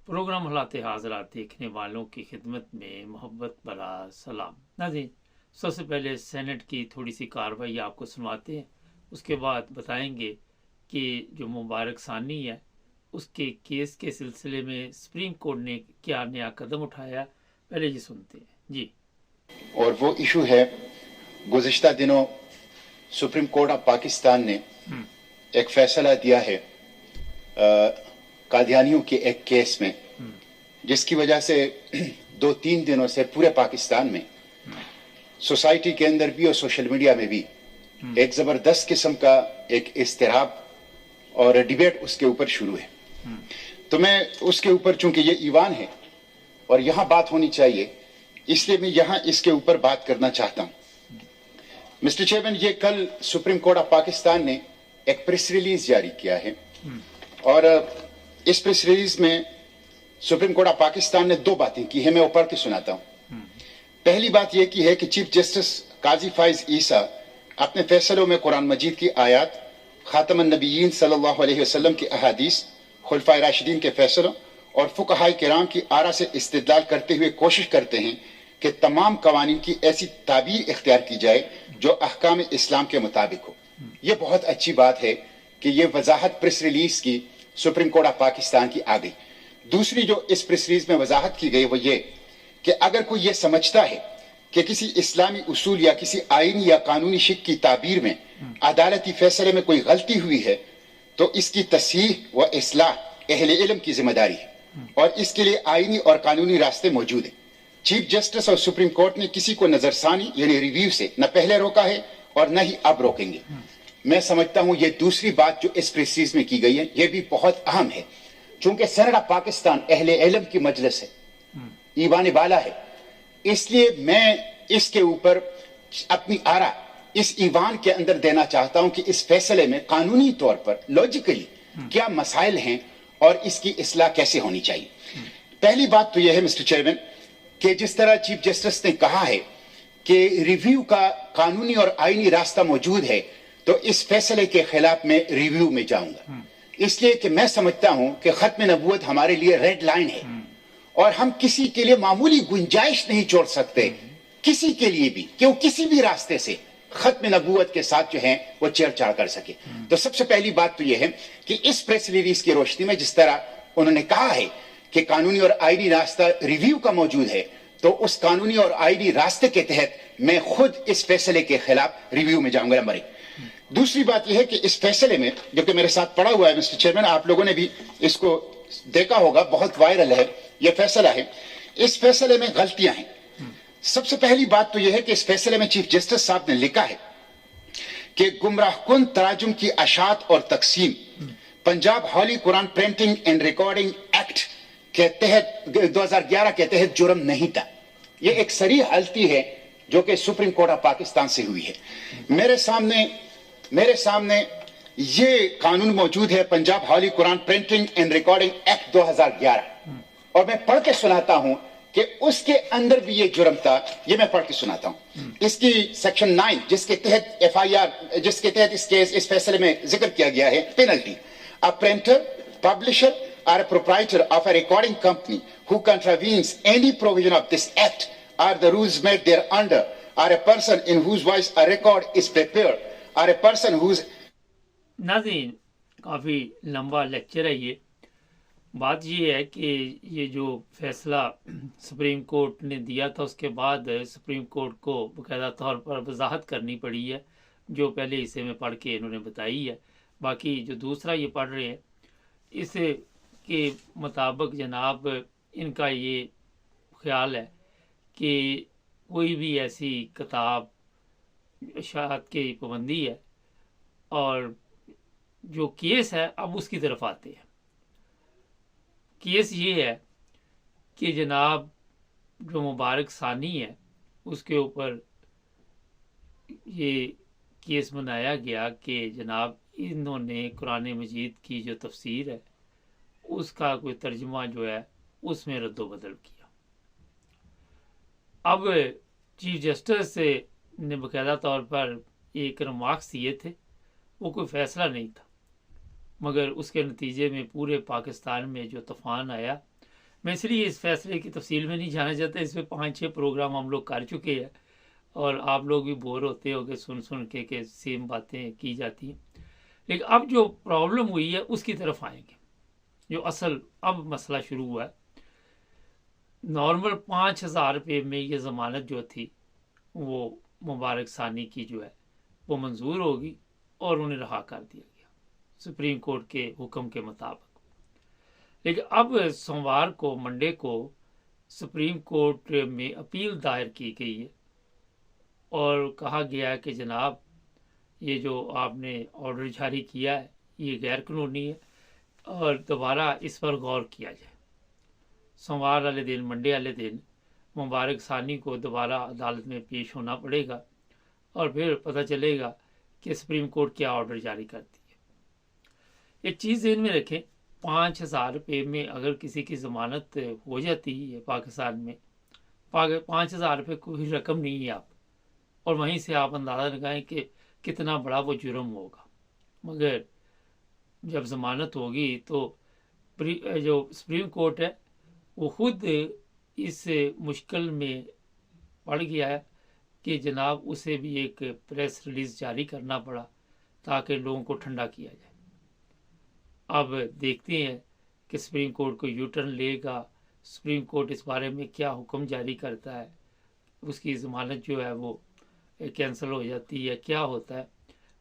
Programme हालात हाज़रात देखने वालों की खिदमत में मोहब्बत भरा सलाम। नाज़रीन, सबसे पहले सेनेट की थोड़ी सी कार्रवाई आपको सुनवाते हैं, उसके बाद बताएंगे कि जो मुबारक सानी है उसके केस के सिलसिले में सुप्रीम कोर्ट ने क्या नया कदम उठाया। पहले ये सुनते हैं जी। और वो इशू है, गुज़िश्ता दिनों सुप्रीम कोर्ट ऑफ पाकिस्तान ने एक फैसला दिया है कादियानियों के एक केस में, जिसकी वजह से 2-3 दिनों से पूरे पाकिस्तान में सोसाइटी के अंदर भी और सोशल मीडिया में भी एक जबरदस्त किस्म का एक इस्तिराब और डिबेट उसके ऊपर शुरू है। तो मैं उसके ऊपर, चूंकि ये ईवान है और यहां बात होनी चाहिए, इसलिए मैं यहां इसके ऊपर बात करना चाहता हूं। मिस्टर चेयरमैन, ये कल सुप्रीम कोर्ट ऑफ पाकिस्तान ने एक प्रेस रिलीज जारी किया है और इस प्रेस रिलीज में सुप्रीम कोर्ट ऑफ पाकिस्तान ने 2 बातें की है। मैं वो पढ़ के सुनाता हूं। पहली बात यह की है कि चीफ जस्टिस काजी फाइज ईसा अपने फैसलों में कुरान मजीद की आयत, खातमुन नबीयीन सल्लल्लाहु अलैहि वसल्लम की अहादीस, खुलफाए राशिदीन के फैसलों और फुकहाए किराम की आरा से इस्तिदलाल करते हुए कोशिश करते हैं कि तमाम कवानीन की ऐसी ताबीर इख्तियार की जाए जो अहकाम इस्लाम के मुताबिक हो। यह बहुत अच्छी बात है कि यह वजाहत प्रेस रिलीज की सुप्रीम कोर्ट ऑफ पाकिस्तान की आ गई। दूसरी जो इस प्रेस रिलीज में वजाहत की गई वो ये कि अगर कोई ये समझता है कि किसी इस्लामी उसूल या किसी आईनी या कानूनी शिक की ताबीर में अदालती फैसले में कोई गलती हुई है तो इसकी तस्हीह व इस्लाह अहले इल्म की जिम्मेदारी है और इसके लिए आईनी और कानूनी रास्ते मौजूद हैं। चीफ जस्टिस और सुप्रीम कोर्ट ने किसी को नजरसानी यानी रिव्यू से न पहले रोका है और न ही अब रोकेंगे। मैं समझता हूं ये दूसरी बात जो इस प्रेस रिलीज में की गई है ये भी बहुत अहम है। चूंकि सेनेट ऑफ पाकिस्तान अहले इल्म की मजलिस है, ईवान बाला है, इसलिए मैं इसके ऊपर अपनी आरा इस ईवान के अंदर देना चाहता हूं कि इस फैसले में कानूनी तौर पर लॉजिकली क्या मसाइल हैं और इसकी इस्लाह कैसे होनी चाहिए। पहली बात तो यह है मिस्टर चेयरमैन कि जिस तरह चीफ जस्टिस ने कहा है कि रिव्यू का कानूनी और आईनी रास्ता मौजूद है, तो इस फैसले के खिलाफ मैं रिव्यू में जाऊंगा, इसलिए कि मैं समझता हूं कि खत्म नबूवत हमारे लिए रेड लाइन है और हम किसी के लिए मामूली गुंजाइश नहीं छोड़ सकते, किसी के लिए भी, कि वो किसी भी रास्ते से खत्म नबूवत के साथ जो है वो छेड़छाड़ कर सके। तो सबसे पहली बात तो यह है कि इस प्रेस रिलीज की रोशनी में जिस तरह उन्होंने कहा है कि कानूनी और आईनी रास्ता रिव्यू का मौजूद है, तो उस कानूनी और आईनी रास्ते के तहत मैं खुद इस फैसले के खिलाफ रिव्यू में जाऊंगा। नंबर 1। दूसरी बात यह है कि इस फैसले में, जो कि मेरे साथ पड़ा हुआ है मिस्टर चेयरमैन, आप लोगों ने भी इसको देखा होगा, बहुत वायरल है यह फैसला है, इस फैसले में गलतियां हैं। सबसे पहली बात तो यह है कि इस फैसले में चीफ जस्टिस साहब ने लिखा है कि गुमराहकुन तराजुम की अशात और तकसीम Punjab holy Quran printing and recording act के तहत 2011 के तहत जुर्म नहीं था। यह एक सरी गलती है जो कि सुप्रीम कोर्ट ऑफ पाकिस्तान से हुई है। मेरे सामने ये कानून मौजूद है, Punjab holy Quran printing and recording act 2011, और मैं पढ़ के सुनाता हूं कि उसके अंदर भी ये जुर्म था। ये मैं पढ़ के सुनाता हूं। इसकी सेक्शन 9 जिसके तहत एफआईआर, जिसके तहत इस फैसले में जिक्र किया गया है, penalty, a printer, publisher or a proprietor of a recording company who contravenes any provision of this act or the rules made thereunder, or a person in whose voice a record is prepared, or a person whose। नाज़रीन, काफ़ी लंबा lecture है ये। बात ये है कि ये जो फैसला सुप्रीम कोर्ट ने दिया था उसके बाद सुप्रीम कोर्ट को बाकायदा तौर पर वजाहत करनी पड़ी है, जो पहले हिस्से में पढ़ के इन्होंने बताई है। बाकी जो दूसरा ये पढ़ रहे हैं इस के मुताबिक जनाब इनका ये ख्याल है कि कोई भी ऐसी किताब अशात की पाबंदी है, और जो केस है अब उसकी तरफ आते हैं। केस ये है कि जनाब जो मुबारक सानी है उसके ऊपर ये केस बनाया गया कि जनाब इन्होंने कुरान मजीद की जो तफसीर है उसका कोई तर्जुमा जो है उसमें रद्दोबदल किया। अब चीफ जस्टिस ने बाकायदा तौर पर एक रिमार्क्स दिए थे, वो कोई फैसला नहीं था, मगर उसके नतीजे में पूरे पाकिस्तान में जो तूफ़ान आया मैं इसलिए इस फैसले की तफसील में नहीं जाना चाहता। इस पर 5-6 प्रोग्राम हम लोग कर चुके हैं और आप लोग भी बोर होते होगे सुन सुन के सेम बातें की जाती हैं। लेकिन अब जो प्रॉब्लम हुई है उसकी तरफ आएंगे। जो असल अब मसला शुरू हुआ है, नॉर्मल 5,000 रुपये में ये ज़मानत जो थी वो मुबारक सानी की जो है वो मंजूर होगी और उन्हें रहा कर दिया गया सुप्रीम कोर्ट के हुक्म के मुताबिक। लेकिन अब सोमवार को, मंडे को, सुप्रीम कोर्ट में अपील दायर की गई है और कहा गया है कि जनाब ये जो आपने ऑर्डर जारी किया है ये गैर कानूनी है और दोबारा इस पर गौर किया जाए। सोमवार वाले दिन, मंडे वाले दिन मुबारक सानी को दोबारा अदालत में पेश होना पड़ेगा और फिर पता चलेगा कि सुप्रीम कोर्ट क्या ऑर्डर जारी करती है। एक चीज़ ध्यान में रखें, 5,000 रुपये में अगर किसी की ज़मानत हो जाती है पाकिस्तान में, 5,000 रुपये कोई रकम नहीं है आप, और वहीं से आप अंदाज़ा लगाएं कि कितना बड़ा वो जुर्म होगा। मगर जब ज़मानत होगी तो जो सुप्रीम कोर्ट है वो खुद इस मुश्किल में पड़ गया है कि जनाब उसे भी एक प्रेस रिलीज़ जारी करना पड़ा ताकि लोगों को ठंडा किया जाए। अब देखते हैं कि सुप्रीम कोर्ट को यू टर्न लेगा, सुप्रीम कोर्ट इस बारे में क्या हुक्म जारी करता है, उसकी ज़मानत जो है वो कैंसिल हो जाती है, क्या होता है।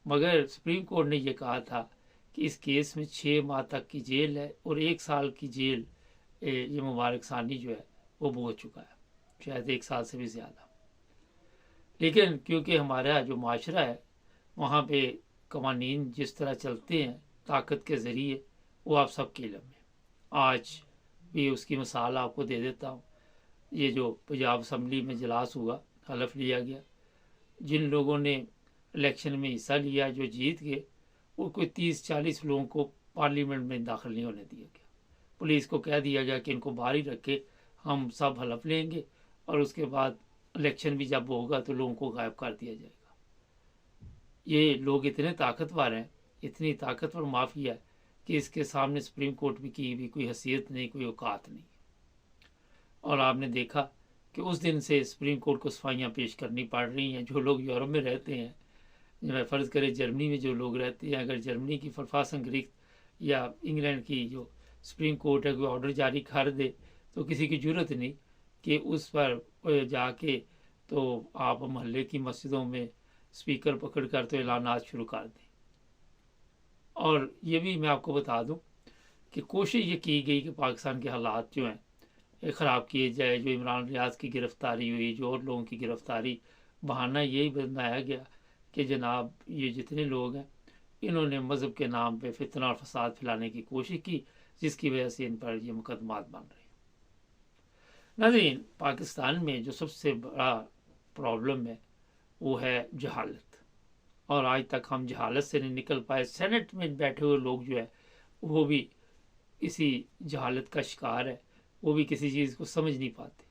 मगर सुप्रीम कोर्ट ने ये कहा था कि इस केस में 6 माह तक की जेल है और 1 साल की जेल ये मुबारक सानी जो है वो भुगत चुका है, शायद 1 साल से भी ज़्यादा। लेकिन क्योंकि हमारा जो माशरा है वहाँ पे कवानीन जिस तरह चलते हैं ताकत के ज़रिए, वो आप सबके इल्म में। आज भी उसकी मिसाल आपको दे देता हूँ। ये जो पंजाब असम्बली में इजलास हुआ, हलफ लिया गया, जिन लोगों ने इलेक्शन में हिस्सा लिया जो जीत गए, वो कोई 30-40 लोगों को पार्लियामेंट में दाखिल नहीं होने दिया गया। पुलिस को कह दिया गया कि इनको बाहर ही रखे, हम सब हलफ लेंगे और उसके बाद इलेक्शन भी जब होगा तो लोगों को गायब कर दिया जाएगा। ये लोग इतने ताकतवर हैं, इतनी ताकतवर माफिया है कि इसके सामने सुप्रीम कोर्ट की भी कोई हैसियत नहीं, कोई औकात नहीं। और आपने देखा कि उस दिन से सुप्रीम कोर्ट को सफाइयाँ पेश करनी पड़ रही हैं। जो लोग यूरोप में रहते हैं, मैं फ़र्ज़ करें जर्मनी में जो लोग रहते हैं, अगर जर्मनी की फरफासंगरीक या इंग्लैंड की जो सुप्रीम कोर्ट है कोई ऑर्डर जारी कर दे तो किसी की ज़रूरत नहीं कि उस पर जाके तो आप मोहल्ले की मस्जिदों में स्पीकर पकड़ कर तो ऐलानात शुरू कर दें। और ये भी मैं आपको बता दूं कि कोशिश ये की गई कि पाकिस्तान के हालात जो हैं ख़राब किए जाए। जो इमरान रियाज की गिरफ़्तारी हुई, जो और लोगों की गिरफ़्तारी, बहाना यही बनाया गया कि जनाब ये जितने लोग हैं इन्होंने मज़हब के नाम पे फितना और फसाद फैलाने की कोशिश की, जिसकी वजह से इन पर ये मुकदमात बन रहे हैं। नाज़रीन, पाकिस्तान में जो सबसे बड़ा प्रॉब्लम है वो है जहालत, और आज तक हम जहालत से नहीं निकल पाए। सेनेट में बैठे हुए लोग जो है वो भी इसी जहालत का शिकार है, वो भी किसी चीज़ को समझ नहीं पाते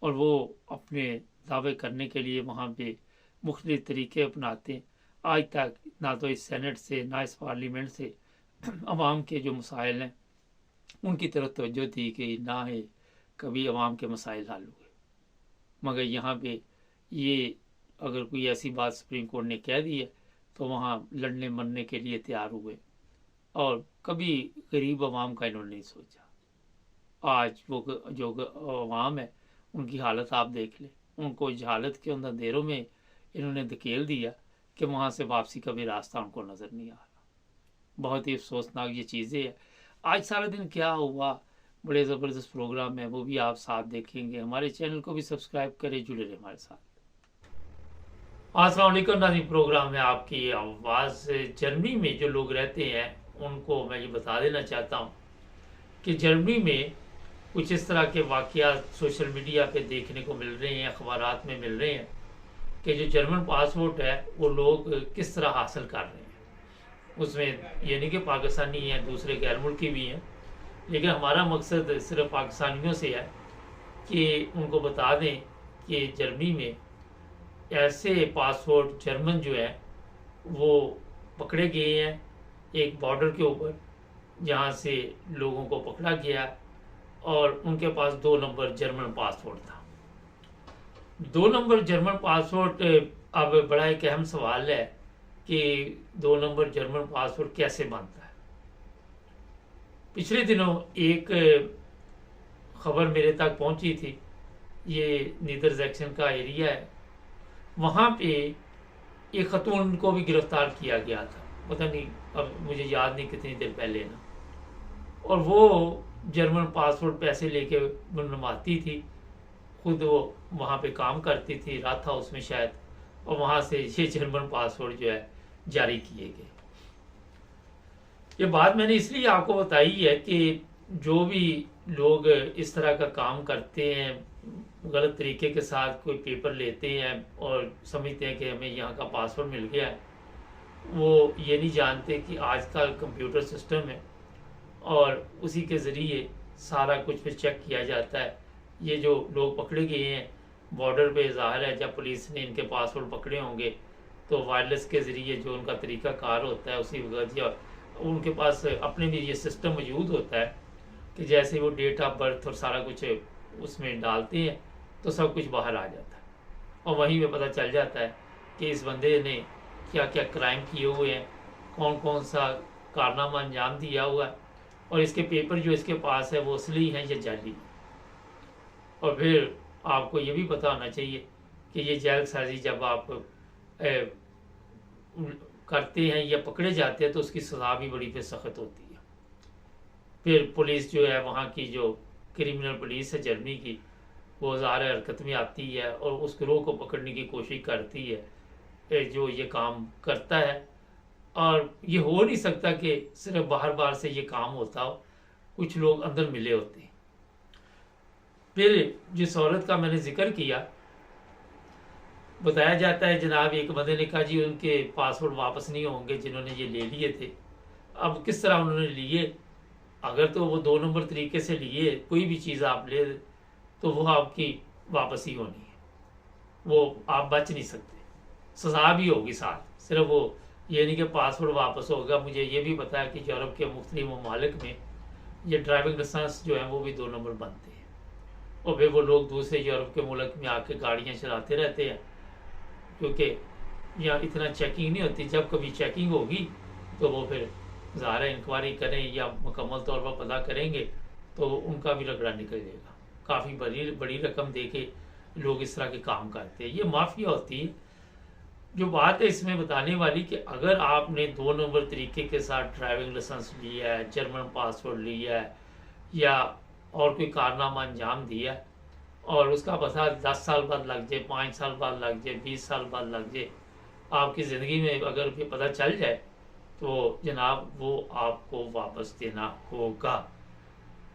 और वो अपने दावे करने के लिए वहाँ पे मुख्तलिफ तरीके अपनाते हैं। आज तक ना तो इस सेनेट से ना इस पार्लियामेंट से अवाम के जो मसाइल हैं उनकी तरफ तवज्जो दी गई, ना है कभी अवाम के मसाइल हल हुए। मगर यहाँ पे ये अगर कोई ऐसी बात सुप्रीम कोर्ट ने कह दी है तो वहाँ लड़ने मरने के लिए तैयार हुए और कभी गरीब अवाम का इन्होंने नहीं सोचा। आज वो जो अवाम है उनकी हालत आप देख लें, उनको जहालत के अंदर अंधेरों में इन्होंने धकेल दिया कि वहाँ से वापसी का भी रास्ता उनको नज़र नहीं आ रहा। बहुत ही अफसोसनाक ये चीज़ें हैं। आज सारा दिन क्या हुआ, बड़े ज़बरदस्त प्रोग्राम है, वो भी आप साथ देखेंगे। हमारे चैनल को भी सब्सक्राइब करें, जुड़े रहे हमारे साथ। अस्सलाम वालेकुम नाज़रीन, प्रोग्राम में आपकी आवाज़। जर्मनी में जो लोग रहते हैं उनको मैं ये बता देना चाहता हूँ कि जर्मनी में कुछ इस तरह के वाक़यात सोशल मीडिया पे देखने को मिल रहे हैं, अखबारात में मिल रहे हैं कि जो जर्मन पासपोर्ट है वो लोग किस तरह हासिल कर रहे हैं। उसमें ये नहीं कि पाकिस्तानी हैं, दूसरे गैर मुल्की भी हैं, लेकिन हमारा मकसद सिर्फ पाकिस्तानियों से है कि उनको बता दें कि जर्मनी में ऐसे पासपोर्ट जर्मन जो है वो पकड़े गए हैं एक बॉर्डर के ऊपर, जहाँ से लोगों को पकड़ा गया और उनके पास 2 नंबर जर्मन पासपोर्ट था। 2 नंबर जर्मन पासपोर्ट, अब बड़ा एक अहम सवाल है कि 2 नंबर जर्मन पासपोर्ट कैसे बनता है। पिछले दिनों एक खबर मेरे तक पहुंची थी, ये नीदरजैक्सन का एरिया है, वहाँ पे एक खतून को भी गिरफ्तार किया गया था, पता नहीं, अब मुझे याद नहीं कितनी देर पहले ना, और वो जर्मन पासपोर्ट पैसे लेके बनवाती थी, खुद वो वहाँ पे काम करती थी, रात था उसमें शायद, और वहाँ से ये जर्मन पासपोर्ट जो है जारी किए गए। ये बात मैंने इसलिए आपको बताई है कि जो भी लोग इस तरह का काम करते हैं, गलत तरीके के साथ कोई पेपर लेते हैं और समझते हैं कि हमें यहाँ का पासवर्ड मिल गया है, वो ये नहीं जानते कि आजकल कंप्यूटर सिस्टम है और उसी के ज़रिए सारा कुछ फिर चेक किया जाता है। ये जो लोग पकड़े गए हैं बॉर्डर पे, ज़ाहिर है जब पुलिस ने इनके पासवर्ड पकड़े होंगे तो वायरलेस के ज़रिए जो उनका तरीका कार होता है उसी वक्त, या उनके पास अपने भी ये सिस्टम मौजूद होता है कि जैसे वो डेट ऑफ बर्थ और सारा कुछ उसमें डालते हैं तो सब कुछ बाहर आ जाता है, और वहीं पे पता चल जाता है कि इस बंदे ने क्या क्या क्राइम किए हुए हैं, कौन कौन सा कारनामा अंजाम दिया हुआ है, और इसके पेपर जो इसके पास है वो असली हैं या जाली। और फिर आपको ये भी पता होना चाहिए कि ये जालसाजी जब आप करते हैं या पकड़े जाते हैं तो उसकी सज़ा भी बड़ी फिर सख्त होती है। फिर पुलिस जो है, वहाँ की जो क्रिमिनल पुलिस है जर्मनी की, वो ज़ाहिर हरकत में आती है और उस गिरोह को पकड़ने की कोशिश करती है जो ये काम करता है। और ये हो नहीं सकता कि सिर्फ बाहर बाहर से ये काम होता हो, कुछ लोग अंदर मिले होते हैं। फिर जिस औरत का मैंने जिक्र किया, बताया जाता है जनाब एक बंदे ने कहा जी उनके पासपोर्ट वापस नहीं होंगे जिन्होंने ये ले लिए थे। अब किस तरह उन्होंने लिए, अगर तो वो 2 नंबर तरीके से लिए, कोई भी चीज़ आप ले तो वो आपकी वापसी होनी है, वो आप बच नहीं सकते, सज़ा भी होगी साथ। सिर्फ वो ये नहीं कि पासपोर्ट वापस होगा। मुझे ये भी पता है कि यूरोप के मुख्तलिफ ममालिक में ये ड्राइविंग लाइसेंस जो है वो भी 2 नंबर बनते हैं, और फिर वो लोग दूसरे यूरोप के मुल्क में आके गाड़ियाँ चलाते रहते हैं, क्योंकि यहाँ इतना चेकिंग नहीं होती। जब कभी चेकिंग होगी तो वो फिर ज़ाहिर इंक्वायरी करें या मुकम्मल तौर पर पता करेंगे तो उनका भी रगड़ा निकल जाएगा। काफ़ी बड़ी बड़ी रकम दे के लोग इस तरह के काम करते हैं, ये माफिया होती है। जो बात है इसमें बताने वाली कि अगर आपने 2 नंबर तरीके के साथ ड्राइविंग लाइसेंस लिया है, जर्मन पासपोर्ट लिया है, या और कोई कारनामा अंजाम दिया है, और उसका पता 10 साल बाद लग जाए, 5 साल बाद लग जाए, 20 साल बाद लग जाए, आपकी ज़िंदगी में अगर ये पता चल जाए तो जनाब वो आपको वापस देना होगा।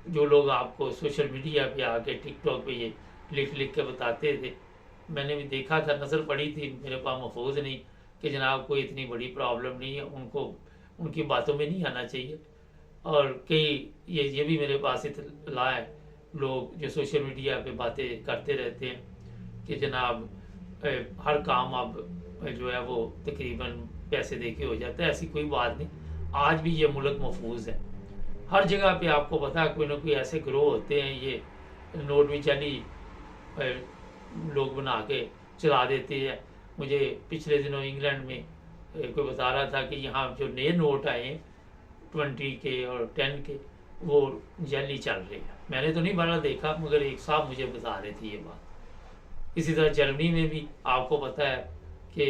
जो लोग आपको सोशल मीडिया पे आके टिकटॉक पे ये लिख लिख के बताते थे, मैंने भी देखा था, नज़र पड़ी थी, मेरे पास महफूज नहीं कि जनाब कोई इतनी बड़ी प्रॉब्लम नहीं है, उनको उनकी बातों में नहीं आना चाहिए। और कई ये भी मेरे पास इतला है, लोग जो सोशल मीडिया पे बातें करते रहते हैं कि जनाब हर काम अब जो है वो तकरीबन पैसे दे के हो जाता है। ऐसी कोई बात नहीं, आज भी ये मुल्क महफूज है। हर जगह पे आपको पता है कोई ना कोई ऐसे ग्रोह होते हैं, ये नोट भी जाली लोग बना के चला देते हैं। मुझे पिछले दिनों इंग्लैंड में कोई बता रहा था कि यहाँ जो नए नोट आए हैं 20 के और 10 के, वो जाली चल रहे हैं। मैंने तो नहीं बड़ा देखा, मगर एक साहब मुझे बता रहे थे ये बात। इसी तरह जर्मनी में भी आपको पता है कि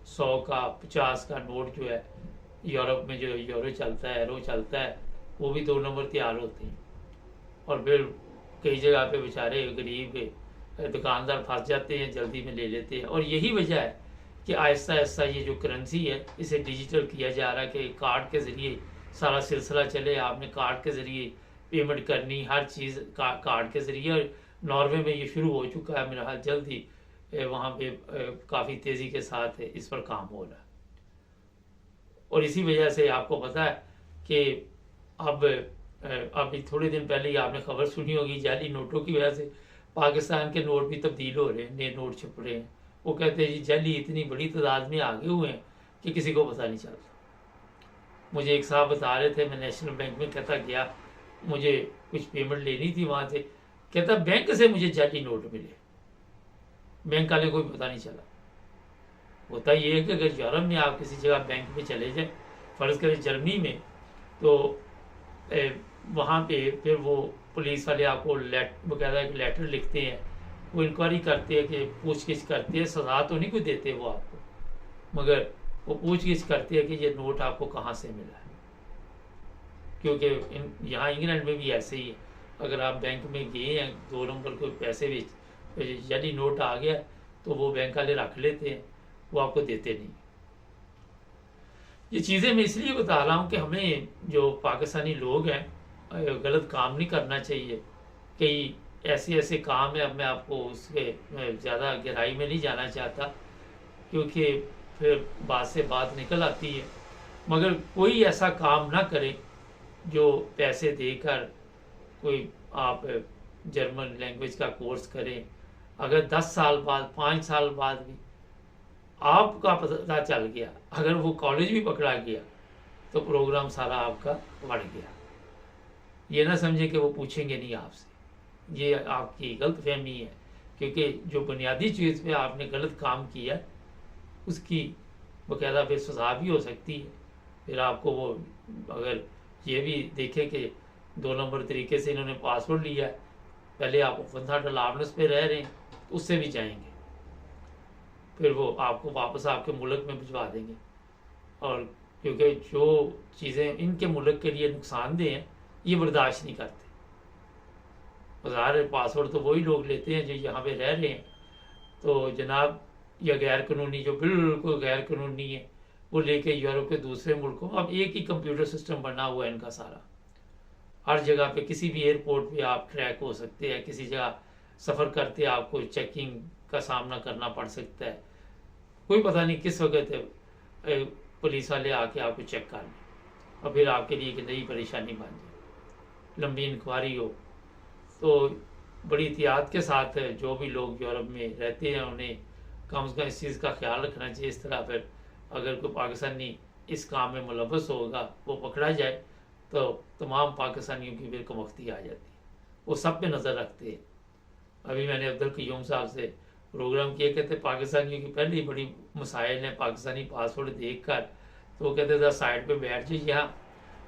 100 का 50 का नोट जो है, यूरोप में जो यूरो चलता है, एरो चलता है, वो भी 2 नंबर तैयार होते हैं। और फिर कई जगह पे बेचारे गरीब दुकानदार फंस जाते हैं, जल्दी में ले लेते हैं। और यही वजह है कि आहिस्ता आहिस्ता ये जो करेंसी है इसे डिजिटल किया जा रहा है कि कार्ड के ज़रिए सारा सिलसिला चले। आपने कार्ड के ज़रिए पेमेंट करनी, हर चीज़ कार्ड के ज़रिए। और नॉर्वे में ये शुरू हो चुका है, मेरा हाल जल्द ही वहाँ पे काफ़ी तेज़ी के साथ इस पर काम हो रहा है। और इसी वजह से आपको पता है कि अब अभी थोड़े दिन पहले ही आपने खबर सुनी होगी, जाली नोटों की वजह से पाकिस्तान के नोट भी तब्दील हो रहे हैं, नए नोट छप रहे हैं। वो कहते हैं जी जाली इतनी बड़ी तादाद में आगे हुए हैं कि किसी को पता नहीं चलता। मुझे एक साहब बता रहे थे, मैं नेशनल बैंक में कहता गया मुझे कुछ पेमेंट लेनी थी वहाँ से, कहता बैंक से मुझे जाली नोट मिले, बैंक वाले को भी पता नहीं चला। होता ये है कि अगर यूरोप में आप किसी जगह बैंक में चले जाए, फ़र्ज़ करें जर्मनी में, तो वहाँ पे फिर वो पुलिस वाले आपको बकायदा एक लेटर लिखते हैं, वो इंक्वायरी करते हैं कि पूछगिछ करते हैं, सजा तो नहीं कोई देते वो आपको, मगर वो पूछगिछ करते हैं कि ये नोट आपको कहाँ से मिला है। क्योंकि यहाँ इंग्लैंड में भी ऐसे ही है, अगर आप बैंक में गए हैं 2 नंबर को पैसे यदि नोट आ गया तो वो बैंक वाले रख लेते हैं, वो आपको देते नहीं। ये चीज़ें मैं इसलिए बता रहा हूँ कि हमें जो पाकिस्तानी लोग हैं गलत काम नहीं करना चाहिए। कई ऐसे ऐसे काम है, अब मैं आपको उसके ज़्यादा गहराई में नहीं जाना चाहता क्योंकि फिर बात से बात निकल आती है, मगर कोई ऐसा काम ना करें जो पैसे देकर कोई आप जर्मन लैंग्वेज का कोर्स करें, अगर 10 साल बाद 5 साल बाद भी आपका पता चल गया, अगर वो कॉलेज भी पकड़ा गया तो प्रोग्राम सारा आपका बढ़ गया। ये ना समझे कि वो पूछेंगे नहीं आपसे, ये आपकी गलत फहमी है, क्योंकि जो बुनियादी चीज़ पे आपने गलत काम किया उसकी बाकायदा फिर सजा भी हो सकती है। फिर आपको वो अगर ये भी देखे कि 2 नंबर तरीके से इन्होंने पासवर्ड लिया है, पहले आप फंडामेंटल आर्मनेस पे रह रहे हैं, तो उससे भी जाएंगे, फिर वो आपको वापस आपके मुल्क में भिजवा देंगे। और क्योंकि जो चीज़ें इनके मुल्क के लिए नुकसानदेह हैं ये बर्दाश्त नहीं करते। बाजार पासवर्ड तो वही लोग लेते हैं जो यहाँ पे रह रहे हैं, तो जनाब या गैर कानूनी, जो बिल्कुल गैर कानूनी है, वो लेके यूरोप के दूसरे मुल्कों, अब एक ही कंप्यूटर सिस्टम बना हुआ है इनका सारा, हर जगह पे किसी भी एयरपोर्ट पे आप ट्रैक हो सकते हैं, किसी जगह सफ़र करते आपको चेकिंग का सामना करना पड़ सकता है, कोई पता नहीं किस वक्त पुलिस वाले आके आपको चेक कर लें और फिर आपके लिए एक नई परेशानी बन जाए, लंबी इंक्वायरी हो। तो बड़ी एहतियात के साथ जो भी लोग यूरोप में रहते हैं उन्हें कम से कम इस चीज़ का ख्याल रखना चाहिए। इस तरह फिर अगर कोई पाकिस्तानी इस काम में मुलव्वस होगा, वो पकड़ा जाए, तो तमाम पाकिस्तानियों की फिर कमख्ती आ जाती है, वो सब पे नज़र रखते हैं। अभी मैंने अब्दुल कयूम साहब से प्रोग्राम किया, कहते पाकिस्तानियों की पहली बड़ी मसाइल है पाकिस्तानी पासपोर्ट देख कर, तो वो कहते थे साइड पे बैठ जाइए, यहाँ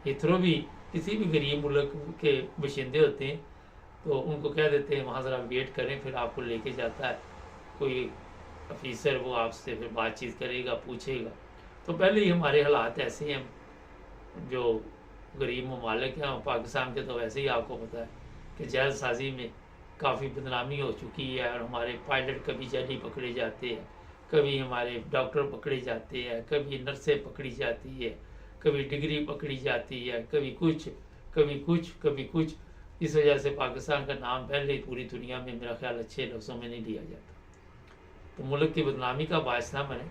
हिथरो भी किसी भी गरीब मुल्क के बशिंदे होते हैं तो उनको कह देते हैं वहाँ ज़रा वेट करें, फिर आपको लेके जाता है कोई ऑफिसर, वो आपसे फिर बातचीत करेगा, पूछेगा। तो पहले ही हमारे हालात ऐसे हैं, जो गरीब ममालिक हैं, पाकिस्तान के तो वैसे ही आपको पता है कि जालसाजी में काफ़ी बदनामी हो चुकी है, और हमारे पायलट कभी जाली पकड़े जाते हैं, कभी हमारे डॉक्टर पकड़े जाते हैं, कभी नर्सें पकड़ी जाती है, कभी डिग्री पकड़ी जाती है, कभी कुछ कभी कुछ कभी कुछ। इस वजह से पाकिस्तान का नाम पहले ही पूरी दुनिया में मेरा ख्याल अच्छे लफ्ज़ों में नहीं लिया जाता। तो मुल्क की बदनामी का बायस ना बने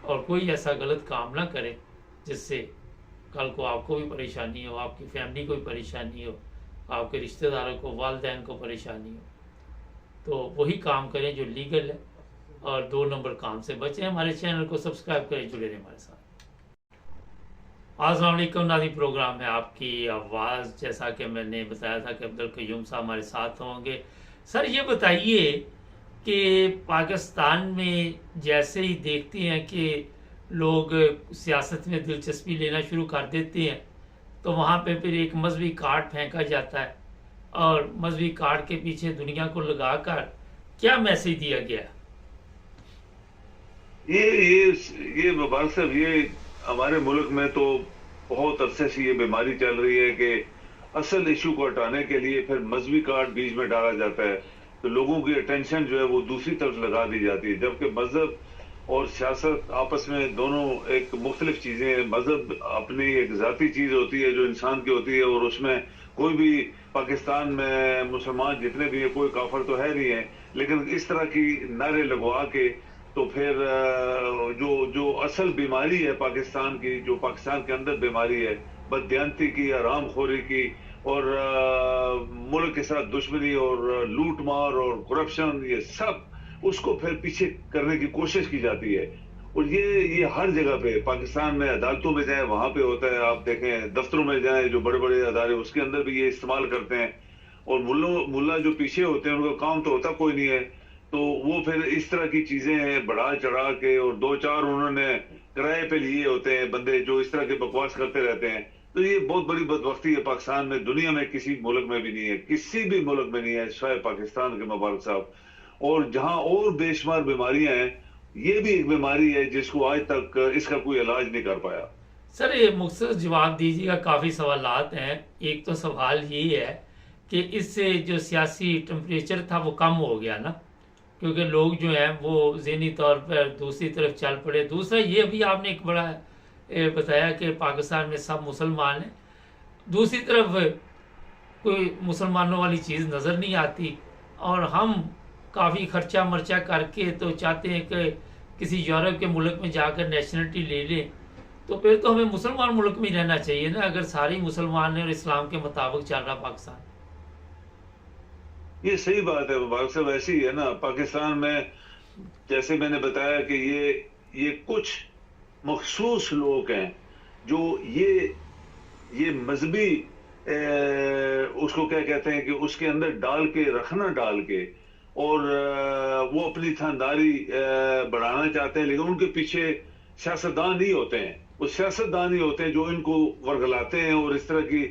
और कोई ऐसा गलत काम ना करे जिससे कल को आपको भी परेशानी हो, आपकी फैमिली को भी परेशानी हो, आपके रिश्तेदारों को, वालिदैन को परेशानी हो। तो वही काम करें जो लीगल है और 2 नंबर काम से बचें। हमारे चैनल को सब्सक्राइब करें, जुड़े रहें हमारे साथ। अस्सलाम वालेकुम नाज़रीन, प्रोग्राम है आपकी आवाज़। जैसा कि मैंने बताया था कि अब्दुल कयूम साहब हमारे साथ होंगे। सर ये बताइए कि पाकिस्तान में जैसे ही देखते हैं कि लोग सियासत में दिलचस्पी लेना शुरू कर देते हैं, तो वहाँ पे फिर एक मजहबी कार्ड फेंका जाता है, और मजहबी कार्ड के पीछे दुनिया को लगाकर क्या मैसेज दिया गया? ये मुबारक साहब, ये हमारे मुल्क में तो बहुत अरसे से ये बीमारी चल रही है कि असल इशू को हटाने के लिए फिर मजहबी कार्ड बीच में डाला जाता है, तो लोगों की अटेंशन जो है वो दूसरी तरफ लगा दी जाती है, जबकि मजहब और सियासत आपस में दोनों एक मुख्तलिफ चीजें हैं। मजहब अपनी एक जाती चीज होती है जो इंसान की होती है, और उसमें कोई भी पाकिस्तान में मुसलमान जितने भी है कोई काफिर तो है नहीं है, लेकिन इस तरह की नारे लगवा के तो फिर जो असल बीमारी है पाकिस्तान की, जो पाकिस्तान के अंदर बीमारी है बददियानती की, हरामखोरी की, और मुल्क के साथ दुश्मनी और लूट मार और करप्शन, ये सब उसको फिर पीछे करने की कोशिश की जाती है। और ये हर जगह पे पाकिस्तान में अदालतों में जाए वहां पे होता है, आप देखें दफ्तरों में जाए जो बड़े बड़े अदारे उसके अंदर भी ये इस्तेमाल करते हैं। और मुल्ला जो पीछे होते हैं उनका काम तो होता कोई नहीं है, तो वो फिर इस तरह की चीजें बढ़ा चढ़ा के, और 2-4 उन्होंने किराए पे लिए होते हैं बंदे जो इस तरह के बकवास करते रहते हैं। तो ये बहुत बड़ी बदबख्ती है पाकिस्तान में, दुनिया में किसी मुल्क में भी नहीं है, किसी भी मुल्क में नहीं है शायद पाकिस्तान के मुबारक साहब। और जहां और बेशुमार बीमारियां हैं, ये भी एक बीमारी है जिसको आज तक इसका कोई इलाज नहीं कर पाया। सर ये मुख्तसर जवाब दीजिएगा, काफ़ी सवालात हैं। एक तो सवाल ये है कि इससे जो सियासी टेम्परेचर था वो कम हो गया ना, क्योंकि लोग जो हैं वो ज़हनी तौर पर दूसरी तरफ चल पड़े। दूसरा ये भी आपने एक बड़ा बताया कि पाकिस्तान में सब मुसलमान हैं, दूसरी तरफ कोई मुसलमानों वाली चीज़ नज़र नहीं आती, और हम काफ़ी खर्चा मर्चा करके तो चाहते हैं कि किसी यूरोप के मुल्क में जाकर नेशनलिटी ले लें। तो फिर तो हमें मुसलमान मुल्क में रहना चाहिए ना, अगर सारे मुसलमान हैं और इस्लाम के मुताबिक चल रहा पाकिस्तान। ये सही बात है मुबारक साहब, ऐसी है ना पाकिस्तान में, जैसे मैंने बताया कि ये कुछ मखसूस लोग हैं जो ये मजहबी उसको क्या कहते हैं कि उसके अंदर डाल के रखना डाल के, और वो अपनी थानदारी बढ़ाना चाहते हैं, लेकिन उनके पीछे सियासतदान ही होते हैं। वो सियासतदान ही होते हैं जो इनको वर्गलाते हैं और इस तरह की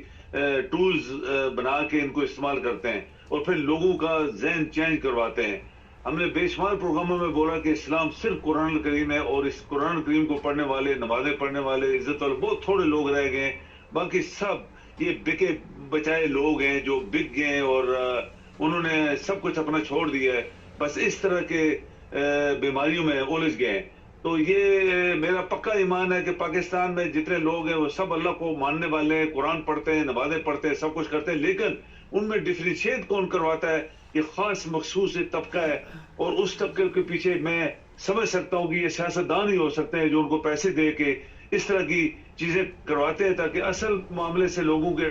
टूल्स बना के इनको इस्तेमाल करते हैं, और फिर लोगों का जहन चेंज करवाते हैं। हमने बेशुमार प्रोग्रामों में बोला कि इस्लाम सिर्फ कुरान करीम है, और इस कुरान करीम को पढ़ने वाले, नमाजें पढ़ने वाले, इज्जत वाले बहुत थोड़े लोग रह गए, बाकी सब ये बिके बचाए लोग हैं जो बिक गए और उन्होंने सब कुछ अपना छोड़ दिया है, बस इस तरह के बीमारियों में उलझ गए। तो ये मेरा पक्का ईमान है कि पाकिस्तान में जितने लोग हैं वो सब अल्लाह को मानने वाले हैं, कुरान पढ़ते हैं, नमाजें पढ़ते हैं, सब कुछ करते हैं, लेकिन उनमें डिफरेंशिएट कौन करवाता है? ये खास मखसूस तबका है, और उस तबके के पीछे मैं समझ सकता हूँ कि ये सियासतदान ही हो सकते हैं जो उनको पैसे दे के इस तरह की चीजें करवाते हैं ताकि असल मामले से लोगों के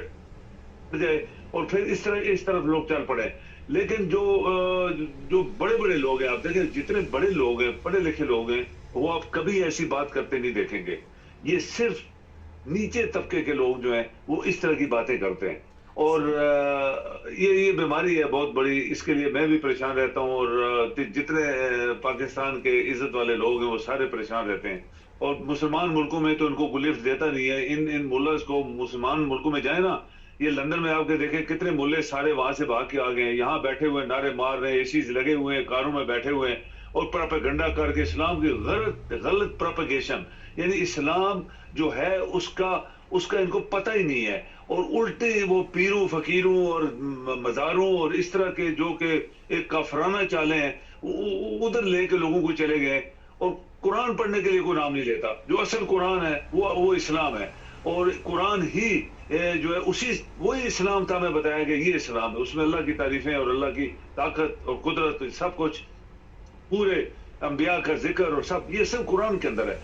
जाए और फिर इस तरफ लोग चल पड़े। लेकिन जो बड़े बड़े लोग हैं, आप देखें जितने बड़े लोग हैं, पढ़े लिखे लोग हैं, वो आप कभी ऐसी बात करते नहीं देखेंगे। ये सिर्फ नीचे तबके के लोग जो हैं वो इस तरह की बातें करते हैं, और ये बीमारी है बहुत बड़ी। इसके लिए मैं भी परेशान रहता हूँ, और जितने पाकिस्तान के इज्जत वाले लोग हैं वो सारे परेशान रहते हैं। और मुसलमान मुल्कों में तो इनको कोई लिफ्ट देता नहीं है। इन मुल्लास को मुसलमान मुल्कों में जाए ना, ये लंदन में आपके देखें कितने मुल्ले सारे वहां से भाग के आ गए हैं, यहाँ बैठे हुए नारे मार रहे हैं, एसीज लगे हुए हैं, कारों में बैठे हुए हैं, और प्रोपेगेंडा करके इस्लाम की गलत प्रोपेगेशन, यानी इस्लाम जो है उसका इनको पता ही नहीं है, और उल्टे वो पीरों फकीरों और मज़ारों और इस तरह के जो कि एक काफराना चाले हैं उधर लेके लोगों को चले गए, और कुरान पढ़ने के लिए कोई नाम नहीं लेता। जो असल कुरान है वो इस्लाम है, और कुरान ही जो है वही इस्लाम था। मैं बताया कि ये इस्लाम है, उसमें अल्लाह की तारीफें और अल्लाह की ताकत और कुदरत सब कुछ, पूरे अंबिया का जिक्र और सब, ये सब कुरान के अंदर है।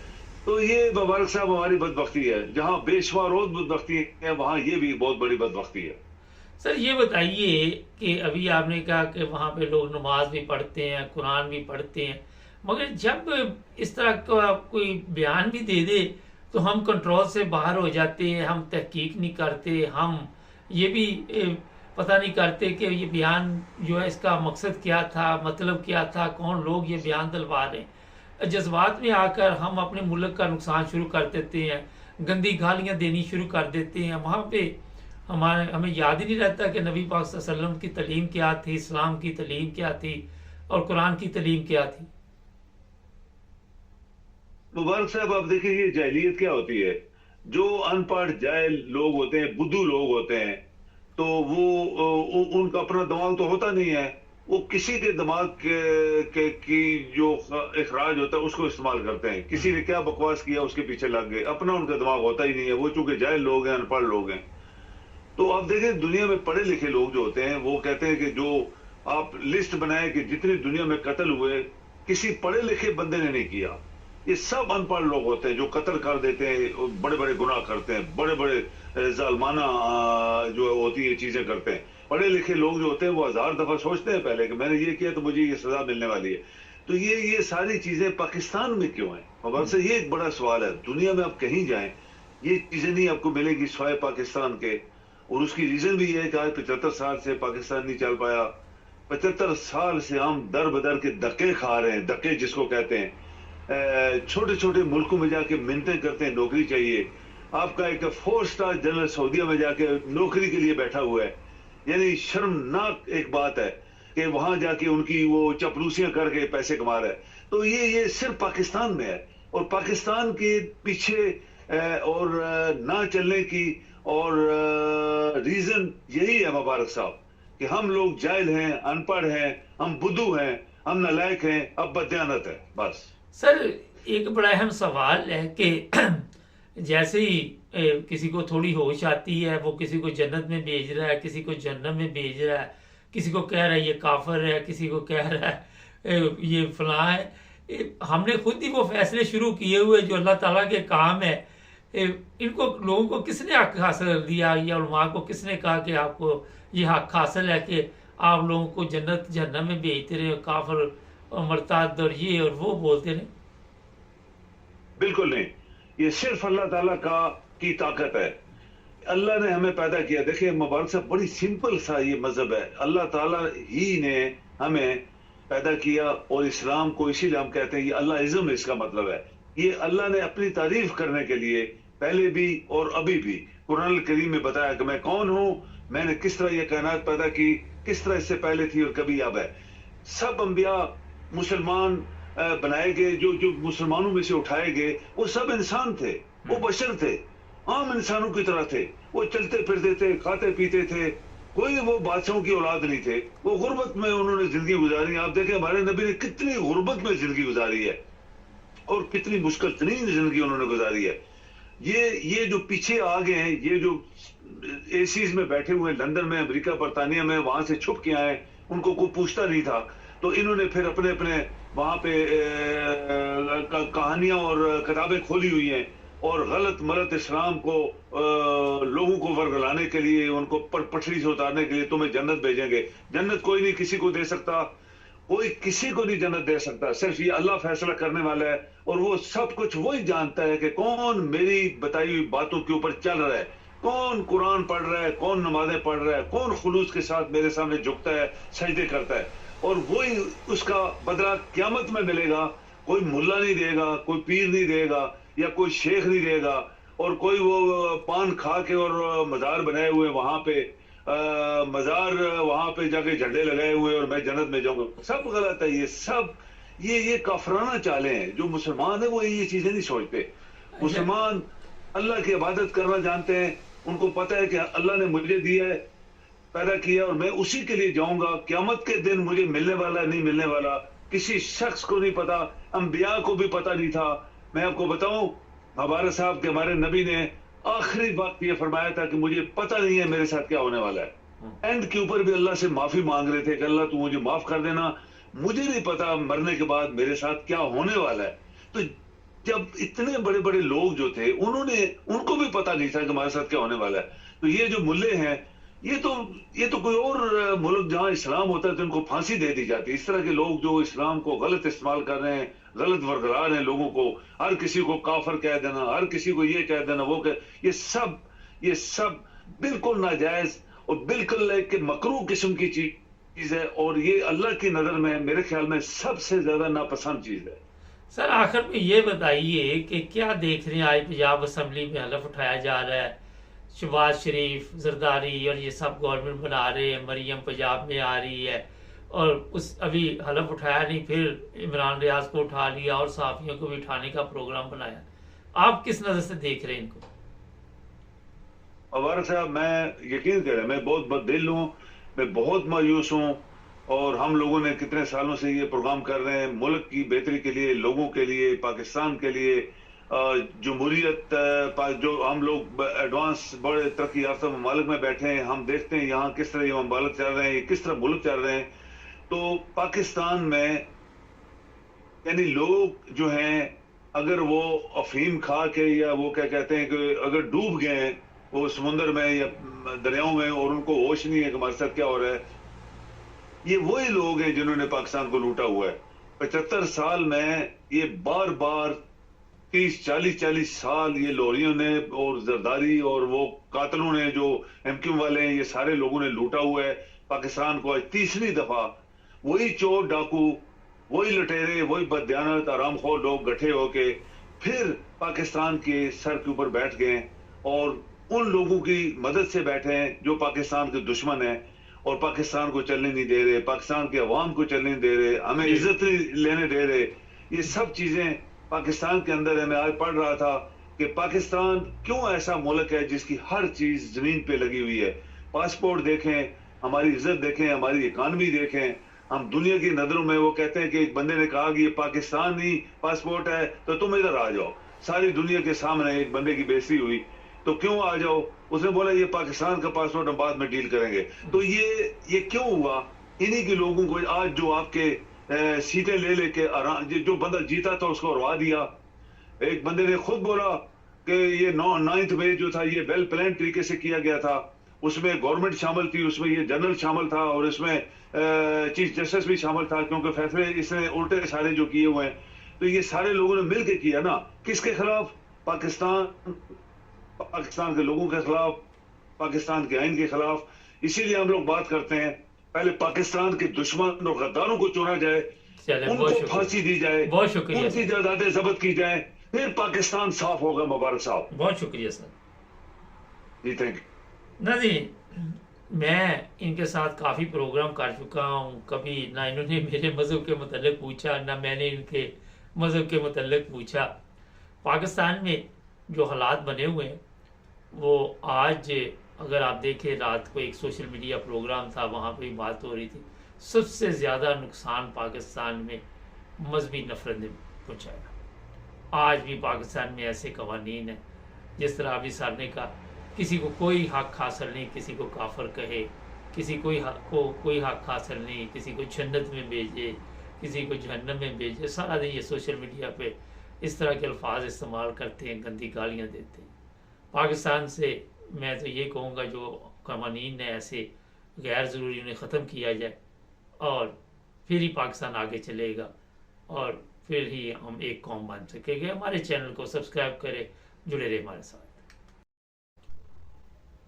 तो ये मुबारक साहब हमारी बदबख्ती है, जहां बेशुमार और बदबख्ती है वहां ये भी बहुत बड़ी बदबख्ती है। सर ये बताइए कि अभी आपने कहा कि वहाँ पे लोग नमाज भी पढ़ते हैं, कुरान भी पढ़ते हैं, मगर जब इस तरह का कोई बयान भी दे दे तो हम कंट्रोल से बाहर हो जाते हैं, हम तहकीक नहीं करते, हम ये भी पता नहीं करते कि ये बयान जो है इसका मकसद क्या था, मतलब क्या था, कौन लोग ये बयान दिलवा रहे हैं। जज्बात में आकर हम अपने मुल्क का नुकसान शुरू कर देते हैं, गंदी गालियाँ देनी शुरू कर देते हैं। वहाँ पे हमें याद ही नहीं रहता कि नबी पाक सल्लल्लाहु अलैहि वसल्लम की तलीम क्या थी, इस्लाम की तलीम क्या थी और कुरान की तलीम क्या थी। मुबारक साहब आप देखिए ये जाहिलियत क्या होती है। जो अनपढ़ जाहिल लोग होते हैं, बुद्धू लोग होते हैं, तो वो उनका अपना दिमाग तो होता नहीं है, वो किसी के दिमाग की जो इखराज होता है उसको इस्तेमाल करते हैं। किसी ने क्या बकवास किया उसके पीछे लग गए, अपना उनका दिमाग होता ही नहीं है। वो चूंकि जाहिल लोग हैं, अनपढ़ लोग हैं। तो आप देखें दुनिया में पढ़े लिखे लोग जो होते हैं वो कहते हैं कि जो आप लिस्ट बनाए कि जितनी दुनिया में कत्ल हुए किसी पढ़े लिखे बंदे ने नहीं किया, ये सब अनपढ़ लोग होते हैं जो कत्ल कर देते हैं, बड़े बड़े गुनाह करते हैं, बड़े बड़े जालमाना जो होती है चीजें करते हैं। पढ़े लिखे लोग जो होते हैं वो 1000 दफा सोचते हैं पहले कि मैंने ये किया तो मुझे ये सजा मिलने वाली है। तो ये सारी चीजें पाकिस्तान में क्यों है? और से ये एक बड़ा सवाल है। दुनिया में आप कहीं जाएं ये चीजें नहीं आपको मिलेगी स्वाय पाकिस्तान के। और उसकी रीजन भी ये है कि आज 75 साल से पाकिस्तान नहीं चल पाया। 75 साल से हम दर बदर के धक्के खा रहे हैं, धक्के जिसको कहते हैं। छोटे छोटे मुल्कों में जाके मिन्नतें करते हैं नौकरी चाहिए। आपका एक 4 स्टार जनरल सऊदीया में जाके नौकरी के लिए बैठा हुआ है। यानी शर्मनाक एक बात है कि वहां जाके उनकी वो चपलूसियां करके पैसे कमा रहा है। तो ये सिर्फ पाकिस्तान में है। और पाकिस्तान के पीछे और ना चलने की और रीजन यही है मुबारक साहब कि हम लोग जाहिल हैं, अनपढ़ हैं, हम बुद्धू हैं, हम नालायक हैं, अब बदयानत है बस। सर एक बड़ा अहम सवाल है कि जैसे ही किसी को थोड़ी होश आती है वो किसी को जन्नत में भेज रहा है, किसी को जहन्नम में भेज रहा है, किसी को कह रहा है ये काफिर है, किसी को कह रहा है ये फलां है। हमने खुद ही वो फैसले शुरू किए हुए जो अल्लाह ताला के काम है। इनको लोगों को किसने हक हासिल दिया या उलमा को किसने कहा कि आपको ये हक हासिल है कि आप लोगों को जन्नत जहन्नम में भेजते रहे, काफिर और मरताद और ये और वो बोलते रहे? बिल्कुल नहीं, ये सिर्फ अल्लाह ताला की ताकत है। अल्लाह ने हमें पैदा किया। देखिए मुबारक साहब, बड़ी सिंपल सा ये मजहब है। अल्लाह ताला ही ने हमें पैदा किया और इस्लाम को इसीलिए हम कहते हैं ये अल्लाह इज़्म, इसका मतलब है ये अल्लाह ने अपनी तारीफ करने के लिए पहले भी और अभी भी कुरान करीम में बताया कि मैं कौन हूं, मैंने किस तरह ये कायनात पैदा की, किस तरह इससे पहले थी और कभी अब है। सब अंबिया मुसलमान बनाए गए, जो मुसलमानों में से उठाए गए, वो सब इंसान थे, वो बशर थे, आम इंसानों की तरह थे। वो चलते फिरते थे, खाते पीते थे, कोई वो बादशाहों की औलाद नहीं थे। वो गुर्बत में उन्होंने जिंदगी गुजारी। आप देखें हमारे नबी ने कितनी गुर्बत में जिंदगी गुजारी है और कितनी मुश्किल तरीन जिंदगी उन्होंने गुजारी है। ये जो पीछे आ गए हैं, ये जो एसीज में बैठे हुए लंदन में, अमेरिका, बरतानिया में, वहां से छुप के आए, उनको कोई पूछता नहीं था। तो इन्होंने फिर अपने अपने वहां पे कहानियां और किताबें खोली हुई हैं और गलत मलत इस्लाम को लोगों को वर्गलाने के लिए, उनको पटरी से उतारने के लिए तुम्हें जन्नत भेजेंगे। जन्नत कोई नहीं किसी को दे सकता, कोई किसी को नहीं जन्नत दे सकता, सिर्फ ये अल्लाह फैसला करने वाला है। और वो सब कुछ वही जानता है कि कौन मेरी बताई हुई बातों के ऊपर चल रहा है, कौन कुरान पढ़ रहा है, कौन नमाजें पढ़ रहा है, कौन खुलूस के साथ मेरे सामने झुकता है, सजदे करता है। और वही उसका बदला क़यामत में मिलेगा। कोई मुल्ला नहीं देगा, कोई पीर नहीं देगा या कोई शेख नहीं देगा और कोई वो पान खा के और मजार बनाए हुए वहां पे मजार वहां पे जाके झंडे लगाए हुए और मैं जन्नत में जाऊंगा। सब गलत है। ये सब ये काफराना चाले हैं। जो मुसलमान है वो ये चीजें नहीं सोचते। मुसलमान अल्लाह की इबादत करना जानते हैं। उनको पता है कि अल्लाह ने मुझे दिया है, पैदा किया और मैं उसी के लिए जाऊंगा। क़यामत के दिन मुझे मिलने वाला नहीं मिलने वाला किसी शख्स को नहीं पता, अंबिया को भी पता नहीं था। मैं आपको बताऊं, मुबारक साहब के हमारे नबी ने आखिरी बात ये फरमाया था कि मुझे पता नहीं है मेरे साथ क्या होने वाला है। एंड के ऊपर भी अल्लाह से माफी मांग रहे थे कि अल्लाह तू मुझे माफ कर देना, मुझे नहीं पता मरने के बाद मेरे साथ क्या होने वाला है। तो जब इतने बड़े बड़े लोग जो थे उनको भी पता नहीं था कि हमारे साथ क्या होने वाला है। तो ये जो मुल्ले हैं, ये तो कोई और मुल्क जहां इस्लाम होता है तो इनको फांसी दे दी जाती है। इस तरह के लोग जो इस्लाम को गलत इस्तेमाल कर रहे हैं, गलत वर्गला रहे हैं लोगों को, हर किसी को काफिर कह देना, हर किसी को ये कह देना, वो कह, ये सब बिल्कुल नाजायज और बिल्कुल एक मकरूह किस्म की चीज है। और ये अल्लाह की नजर में मेरे ख्याल में सबसे ज्यादा नापसंद चीज है। सर आखिर में ये बताइए कि क्या देख रहे हैं, आज पंजाब असम्बली में हलफ उठाया जा रहा है, शहबाज शरीफ, जरदारी और ये सब गवर्नमेंट बना रहे हैं, मरियम पंजाब में आ रही है और उस अभी हलफ उठाया नहीं, फिर इमरान रियाज को उठा लिया और सहाफियों को भी उठाने का प्रोग्राम बनाया। आप किस नजर से देख रहे हैं इनको? मुबारक साहब, मैं यकीन करें मैं बहुत बददिल हूँ, मैं बहुत मायूस हूँ। और हम लोगों ने कितने सालों से ये प्रोग्राम कर रहे हैं मुल्क की बेहतरी के लिए, लोगों के लिए, पाकिस्तान के लिए, जमहूरियत, जो हम लोग एडवांस बड़े तरक्की याफ्ता ममालिक में बैठे हैं, हम देखते हैं यहाँ किस तरह ये ममालिक चल रहे हैं, किस तरह मुल्क चल रहे हैं। तो पाकिस्तान में यानी लोग जो हैं, अगर वो अफीम खा के या वो क्या कहते हैं कि अगर डूब गए हैं वो समुंदर में या दरियाओं में और उनको होश नहीं है कि हमारे साथ क्या हो रहा है, ये वही लोग हैं जिन्होंने पाकिस्तान को लूटा हुआ है। 75 साल में ये बार बार 30-40 साल ये लोरियों ने और जरदारी और वो कातलों ने जो एमक्यू वाले हैं, ये सारे लोगों ने लूटा हुआ है पाकिस्तान को। आज तीसरी दफा वही चोर डाकू, वही लुटेरे, वही बददियानत आरामखोर लोग गठे होके फिर पाकिस्तान के सर के ऊपर बैठ गए और उन लोगों की मदद से बैठे हैं जो पाकिस्तान के दुश्मन हैं और पाकिस्तान को चलने नहीं दे रहे, पाकिस्तान के अवाम को चलने नहीं दे रहे, हमें इज्जत नहीं लेने दे रहे। ये सब चीजें पाकिस्तान के अंदर है। मैं आज पढ़ रहा था कि पाकिस्तान क्यों ऐसा मुल्क है जिसकी हर चीज जमीन पे लगी हुई है। पासपोर्ट देखें, हमारी इज्जत देखें, हमारी इकानमी देखें, हम दुनिया की नजरों में, वो कहते हैं कि एक बंदे ने कहा कि ये पाकिस्तानी पासपोर्ट है तो तुम इधर आ जाओ। सारी दुनिया के सामने एक बंदे की बेइज्जती हुई तो क्यों आ जाओ, उसने बोला ये पाकिस्तान का पासपोर्ट हम बाद में डील करेंगे। तो ये क्यों हुआ? इन्हीं के लोगों को आज जो आपके सीटें ले लेके जो बंदा जीता था उसको हरवा दिया। एक बंदे ने खुद बोला कि ये 9 मई जो था ये वेल प्लान तरीके से किया गया था, उसमें गवर्नमेंट शामिल थी, उसमें ये जनरल शामिल था और इसमें चीफ जस्टिस भी शामिल था, क्योंकि फैसले इसने उल्टे सारे जो किए हुए हैं। तो ये सारे लोगों ने मिलकर किया ना, किसके खिलाफ? पाकिस्तान के लोगों के खिलाफ, पाकिस्तान के आइन के खिलाफ। इसीलिए हम लोग बात करते हैं पहले पाकिस्तान के दुश्मन और गद्दारों को चुना जाए, उनको फांसी दी जाए, बहुत शुक्रिया, उनकी जायदादें जब्त की जाए, फिर पाकिस्तान साफ होगा। मुबारक साहब। बहुत शुक्रिया सर जी, थैंक यू। नहीं, मैं इनके साथ काफ़ी प्रोग्राम कर चुका हूँ। कभी ना इन्होंने मेरे मज़हब के मतलब पूछा, ना मैंने इनके मज़हब के मतलब पूछा। पाकिस्तान में जो हालात बने हुए हैं वो आज अगर आप देखें, रात को एक सोशल मीडिया प्रोग्राम था, वहाँ पे बात हो रही थी, सबसे ज़्यादा नुकसान पाकिस्तान में मजहबी नफरत ने पहुँचाया। आज भी पाकिस्तान में ऐसे कवानीन हैं, जिस तरह अभी सर ने कहा, किसी को कोई हक हासिल नहीं, किसी को काफर कहे, किसी कोई हक हासिल नहीं, किसी को जन्नत में भेजे, किसी को जहन्नम में भेजे। सारा दिन ये सोशल मीडिया पे इस तरह के अल्फाज इस्तेमाल करते हैं, गंदी गालियाँ देते हैं। पाकिस्तान से मैं तो ये कहूँगा जो कवानीन है ऐसे गैर ज़रूरी उन्हें ख़त्म किया जाए और फिर ही पाकिस्तान आगे चलेगा और फिर ही हम एक कौम बन सकेंगे। हमारे चैनल को सब्सक्राइब करें, जुड़े रहे हमारे साथ।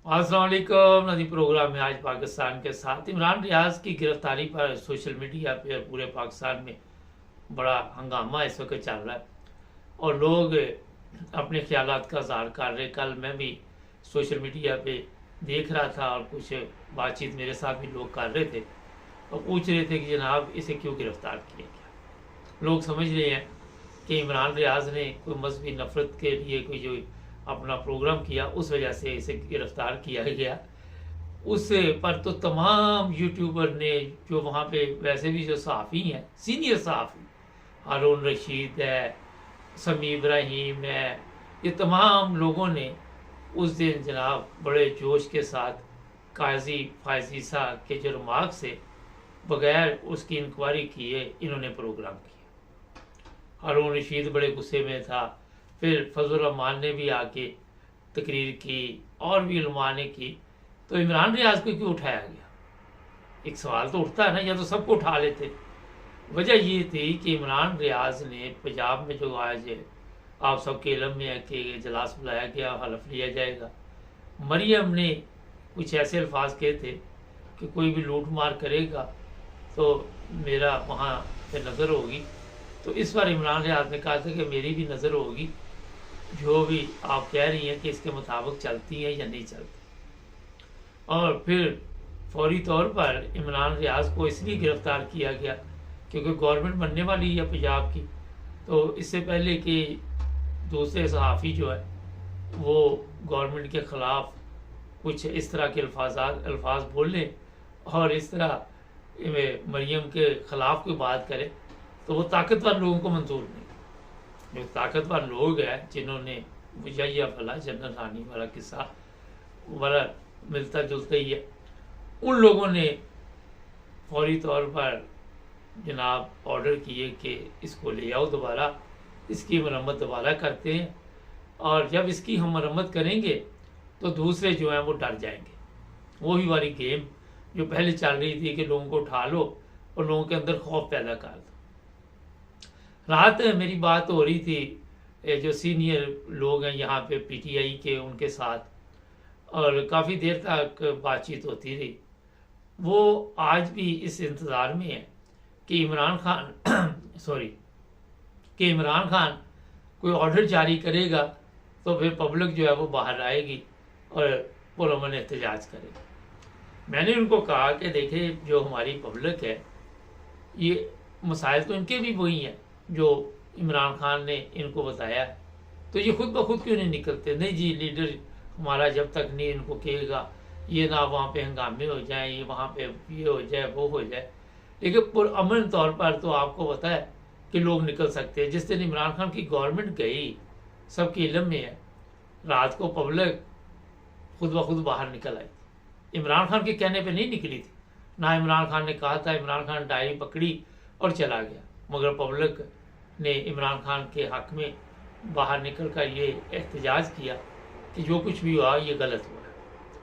अस्सलाम वालेकुम। नदी प्रोग्राम में आज पाकिस्तान के साथ इमरान रियाज की गिरफ्तारी पर सोशल मीडिया पे और पूरे पाकिस्तान में बड़ा हंगामा इस वक्त चल रहा है और लोग अपने ख्यालात का इज़हार कर रहे। कल मैं भी सोशल मीडिया पे देख रहा था और कुछ बातचीत मेरे साथ भी लोग कर रहे थे और पूछ रहे थे कि जनाब इसे क्यों गिरफ्तार किया गया। लोग समझ रहे हैं कि इमरान रियाज ने कोई मजहबी नफरत के लिए कोई जो अपना प्रोग्राम किया उस वजह से इसे गिरफ्तार किया गया। उस पर तो तमाम यूट्यूबर ने, जो वहाँ पे वैसे भी जो सहाफ़ी हैं, सीनियर सहाफ़ी, हारून रशीद है, समी इब्राहिम है, ये तमाम लोगों ने उस दिन जनाब बड़े जोश के साथ काजी फायजीसा के जो रिमार्क से बगैर उसकी इंक्वायरी किए इन्होंने प्रोग्राम किया। हारून रशीद बड़े गुस्से में था, फिर फजल रहमान ने भी आके तकरीर की और भी उलमा ने की। तो इमरान रियाज को क्यों उठाया गया? एक सवाल तो उठता है ना, या तो सबको उठा लेते। वजह ये थी कि इमरान रियाज ने पंजाब में जो आज आप सबके इल्म में है कि इजलास बुलाया गया, हलफ लिया जाएगा, मरियम ने कुछ ऐसे अल्फाज कहे थे कि कोई भी लूट मार करेगा तो मेरा वहाँ पे नज़र होगी। तो इस बार इमरान रियाज ने कहा था कि मेरी भी नज़र होगी, जो भी आप कह रही हैं कि इसके मुताबिक चलती है या नहीं चलती। और फिर फौरी तौर पर इमरान रियाज को इसलिए गिरफ्तार किया गया क्योंकि गवर्नमेंट बनने वाली है पंजाब की। तो इससे पहले कि दूसरे सहाफ़ी जो है वो गवर्नमेंट के ख़िलाफ़ कुछ इस तरह के अल्फाज बोलें और इस तरह मरियम के ख़िलाफ़ कोई बात करे, तो वो ताकतवर लोगों को मंजूर नहीं। जो ताकतवर लोग हैं, जिन्होंने मुजैया फला जनरल रानी वाला किस्सा वाला मिलता जुलता ही है, उन लोगों ने फौरी तौर पर जनाब ऑर्डर किए कि इसको ले आओ दोबारा, इसकी मरम्मत दोबारा करते हैं और जब इसकी हम मरम्मत करेंगे तो दूसरे जो हैं वो डर जाएंगे। वही वाली गेम जो पहले चल रही थी कि लोगों को उठा लो और लोगों के अंदर खौफ पैदा कर दो। रात मेरी बात हो रही थी जो सीनियर लोग हैं यहाँ पे पीटीआई के, उनके साथ, और काफ़ी देर तक बातचीत होती रही। वो आज भी इस इंतज़ार में है कि इमरान खान कि इमरान खान कोई ऑर्डर जारी करेगा तो फिर पब्लिक जो है वो बाहर आएगी और पुरअमन एहतजाज करेगी। मैंने उनको कहा कि देखिए, जो हमारी पब्लिक है, ये मसाइल तो इनके भी वही हैं जो इमरान खान ने इनको बताया है, तो ये खुद ब खुद क्यों नहीं निकलते? नहीं जी, लीडर हमारा जब तक नहीं इनको कहेगा ये ना वहाँ पे हंगामे हो जाए, ये वहाँ पे ये हो जाए, वो हो जाए। लेकिन पुरअमन तौर पर तो आपको पता है कि लोग निकल सकते हैं। जिस दिन इमरान खान की गवर्नमेंट गई, सबके इल्म में है, रात को पब्लिक खुद ब खुद बाहर निकल आई थी। इमरान खान के कहने पे नहीं निकली थी, ना इमरान खान ने कहा था। इमरान खान डायरी पकड़ी और चला गया, मगर पब्लिक ने इमरान खान के हक में बाहर निकल कर ये एहतजाज किया कि जो कुछ भी हुआ ये गलत हुआ है।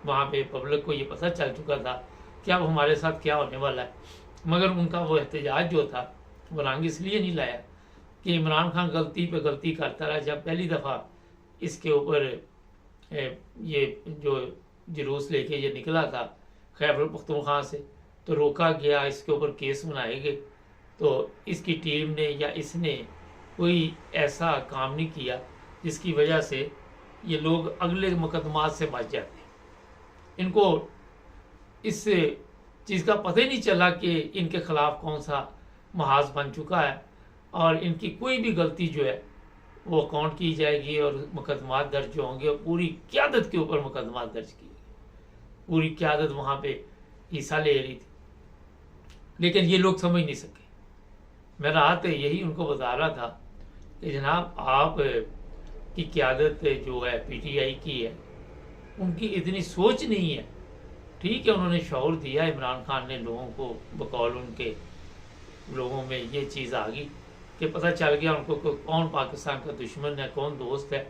वहाँ पे पब्लिक को ये पता चल चुका था कि अब हमारे साथ क्या होने वाला है, मगर उनका वो एहतजाज जो था वो रंग इसलिए नहीं लाया कि इमरान खान गलती पे गलती करता रहा। जब पहली दफ़ा इसके ऊपर ये जो जुलूस लेके ये निकला था खैबर पख्तूनख्वा से, तो रोका गया, इसके ऊपर केस बनाए गए, तो इसकी टीम ने या इसने कोई ऐसा काम नहीं किया जिसकी वजह से ये लोग अगले मुकदमात से बच जाते। इनको इस चीज़ का पता ही नहीं चला कि इनके खिलाफ कौन सा महाज बन चुका है और इनकी कोई भी गलती जो है वो काउंट की जाएगी और मुकदमात दर्ज होंगे। और पूरी क़यादत के ऊपर मुकदमात दर्ज किए, पूरी क़यादत वहाँ पे हिस्सा ले रही थी, लेकिन ये लोग समझ नहीं सके। मैं रात यही उनको बता रहा था कि जनाब, आप की क़यादत जो है पीटीआई की है, उनकी इतनी सोच नहीं है। ठीक है, उन्होंने शौर दिया, इमरान खान ने लोगों को, बकौल उनके लोगों में ये चीज़ आ गई कि पता चल गया उनको कौन पाकिस्तान का दुश्मन है, कौन दोस्त है।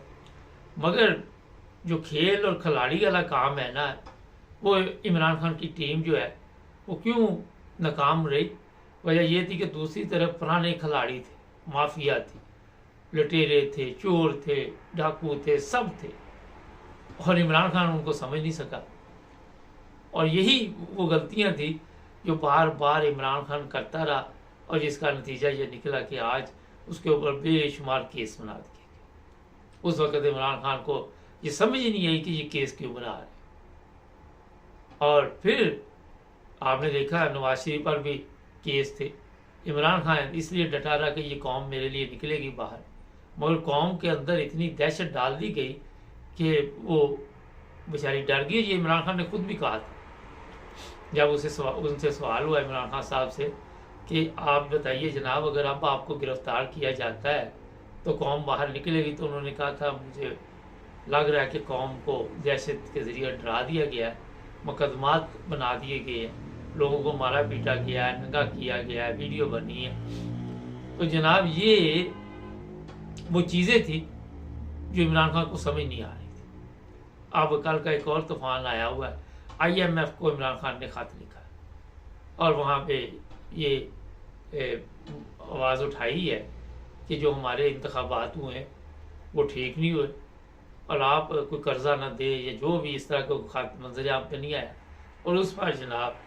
मगर जो खेल और खिलाड़ी वाला काम है ना, वो इमरान खान की टीम जो है वो क्यों नाकाम रही? वजह ये थी कि दूसरी तरफ पुराने खिलाड़ी थे, माफिया थी, लुटेरे थे, चोर थे, डाकू थे, सब थे, और इमरान खान उनको समझ नहीं सका। और यही वो गलतियां थी जो बार बार इमरान खान करता रहा, और जिसका नतीजा ये निकला कि आज उसके ऊपर बेशुमार केस बना दिए गए। उस वक्त इमरान खान को ये समझ ही नहीं आई कि ये केस क्यों बना रहे। और फिर आपने देखा नवाज शरीफ पर भी केस थे। इमरान खान इसलिए डटा रहा कि ये कौम मेरे लिए निकलेगी बाहर, मगर कौम के अंदर इतनी दहशत डाल दी गई कि वो बेचारी डर गई। ये इमरान खान ने खुद भी कहा था जब उनसे सवाल हुआ इमरान खान साहब से कि आप बताइए जनाब, अगर अब आपको गिरफ्तार किया जाता है तो कौम बाहर निकलेगी? तो उन्होंने कहा था, मुझे लग रहा है कि कौम को दहशत के ज़रिए डरा दिया गया है, मुकदमात बना दिए गए हैं, लोगों को मारा पीटा गया है, नंगा किया गया है, वीडियो बनी है। तो जनाब, ये वो चीज़ें थी जो इमरान खान को समझ नहीं आ रही थी। अब कल का एक और तूफान आया हुआ है। IMF को इमरान खान ने खत लिखा और वहाँ पे ये आवाज़ उठाई है कि जो हमारे इंतखाबात हुए हैं वो ठीक नहीं हुए, और आप कोई कर्जा ना दे, या जो भी इस तरह का खत मंजर आप पे नहीं आया। और उस पर जनाब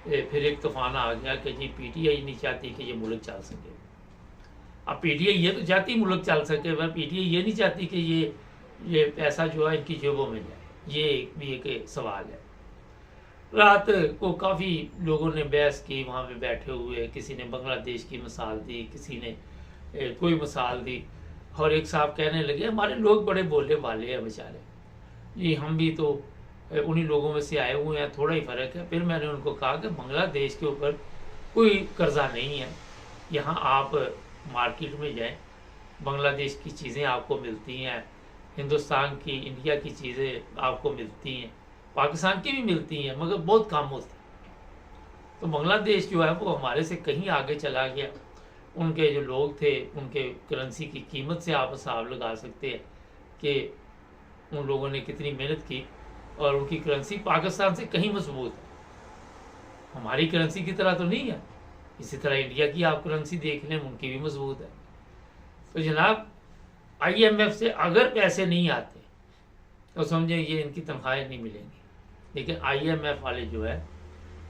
फिर एक तूफान आ गया कि जी PTI नहीं चाहती कि ये मुल्क चल सके। अब PTI ये तो चाहती मुल्क चल सके, पर PTI ये नहीं चाहती कि ये पैसा जो है इनकी जेबों में जाए। ये भी एक सवाल है। रात को काफ़ी लोगों ने बहस की वहाँ पे बैठे हुए, किसी ने बांग्लादेश की मिसाल दी, किसी ने कोई मिसाल दी, और एक साहब कहने लगे हमारे लोग बड़े बोले वाले हैं बेचारे, ये हम भी तो उन्हीं लोगों में से आए हुए हैं, थोड़ा ही फ़र्क है। फिर मैंने उनको कहा कि बांग्लादेश के ऊपर कोई कर्जा नहीं है, यहाँ आप मार्केट में जाएं, बांग्लादेश की चीज़ें आपको मिलती हैं, हिंदुस्तान की, इंडिया की चीज़ें आपको मिलती हैं, पाकिस्तान की भी मिलती हैं, मगर बहुत कम होती है। तो बांग्लादेश जो है वो हमारे से कहीं आगे चला गया। उनके जो लोग थे, उनके करेंसी की कीमत से आप हिसाब लगा सकते हैं कि उन लोगों ने कितनी मेहनत की, और उनकी करेंसी पाकिस्तान से कहीं मजबूत है। हमारी करेंसी की तरह तो नहीं है। इसी तरह इंडिया की आप करेंसी देख लें, उनकी भी मजबूत है। तो जनाब IMF से अगर पैसे नहीं आते तो समझे ये इनकी तनख्वाहें नहीं मिलेंगी, लेकिन IMF वाले जो है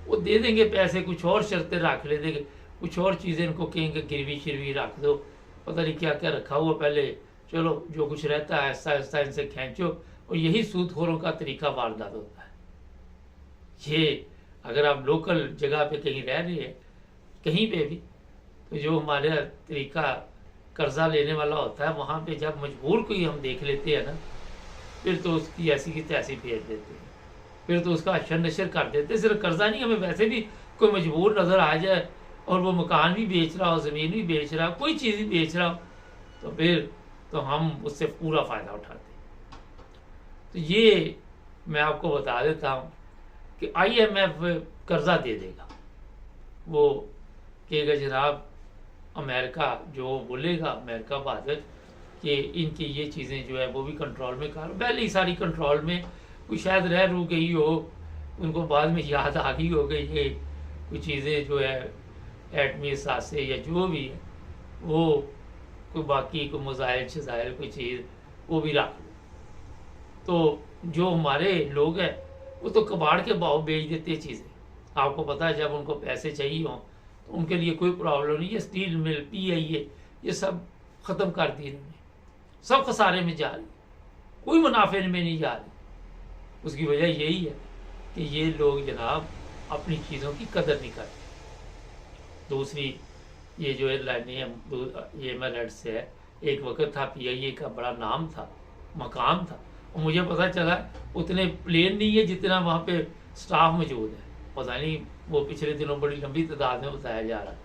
वो दे देंगे पैसे, कुछ और शर्तें रख ले देंगे, कुछ और चीज़ें इनको कहेंगे गिरवी शिरवी रख दो, पता नहीं क्या क्या रखा हुआ, पहले चलो जो कुछ रहता है आहिस्ता आहिस्ता इनसे खींचो। और यही सूदखोरों का तरीका वारदात होता है। ये अगर आप लोकल जगह पे कहीं रह रहे हैं कहीं पे भी, तो जो हमारा तरीका कर्जा लेने वाला होता है वहाँ पे जब मजबूर कोई हम देख लेते हैं ना, फिर तो उसकी ऐसी की तैसी भेज देते हैं, फिर तो उसका अशर नशर कर देते हैं। सिर्फ कर्जा नहीं, हमें वैसे भी कोई मजबूर नज़र आ जाए और वो मकान भी बेच रहा हो, ज़मीन भी बेच रहा हो, कोई चीज़ भी बेच रहा हो, तो फिर तो हम उससे पूरा फ़ायदा उठाते हैं। तो ये मैं आपको बता देता हूँ कि IMF कर्जा दे देगा, वो कहेगा जनाब अमेरिका जो बोलेगा, अमेरिका भारत कि इनकी ये चीज़ें जो है वो भी कंट्रोल में कर, पहले ही सारी कंट्रोल में, कोई शायद रह रू गई हो, उनको बाद में याद आ गई हो गई ये कोई चीज़ें जो है एटमी सासे या जो भी है वो कोई बाकी कोई मज़ाइल शज़ाइल कोई चीज़ वो भी रख लो। तो जो हमारे लोग हैं वो तो कबाड़ के भाव बेच देते हैं चीज़ें। आपको पता है जब उनको पैसे चाहिए हों तो उनके लिए कोई प्रॉब्लम नहीं है। स्टील मिल PIA ये सब ख़त्म कर दिए इन्होंने, सब खसारे में जा रही, कोई मुनाफे में नहीं जा रही। उसकी वजह यही है कि ये लोग जनाब अपनी चीज़ों की कदर नहीं करते। दूसरी ये जो एयरलाइनें ये एमिरेट्स से है, एक वक्त था PIA का बड़ा नाम था, मकाम था, और मुझे पता चला उतने प्लेन नहीं है जितना वहाँ पे स्टाफ मौजूद है। पता नहीं वो पिछले दिनों बड़ी लंबी तादाद में बताया जा रहा है।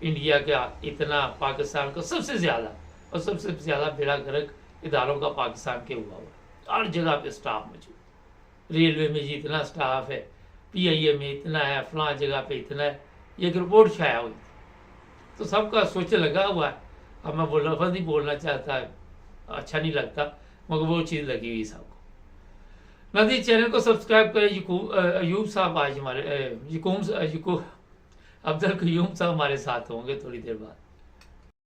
इंडिया का इतना पाकिस्तान का सबसे ज़्यादा और सबसे ज़्यादा बेड़ा गर्क इदारों का पाकिस्तान के हुआ हुआ, हर जगह पे स्टाफ मौजूद। रेलवे में जी इतना स्टाफ है, PIA में इतना है, फलां जगह पे इतना है, ये एक रिपोर्ट छाया हुई थी। तो सबका सोच लगा हुआ है। अब मैं लफ्ज़ नहीं बोलना चाहता, अच्छा नहीं लगता, मगर वो चीज़ लगी हुई सबको। नदी चैनल को सब्सक्राइब करें। अयूब साहब आज हमारे अब्दुल कयूम साहब हमारे साथ होंगे थोड़ी देर बाद।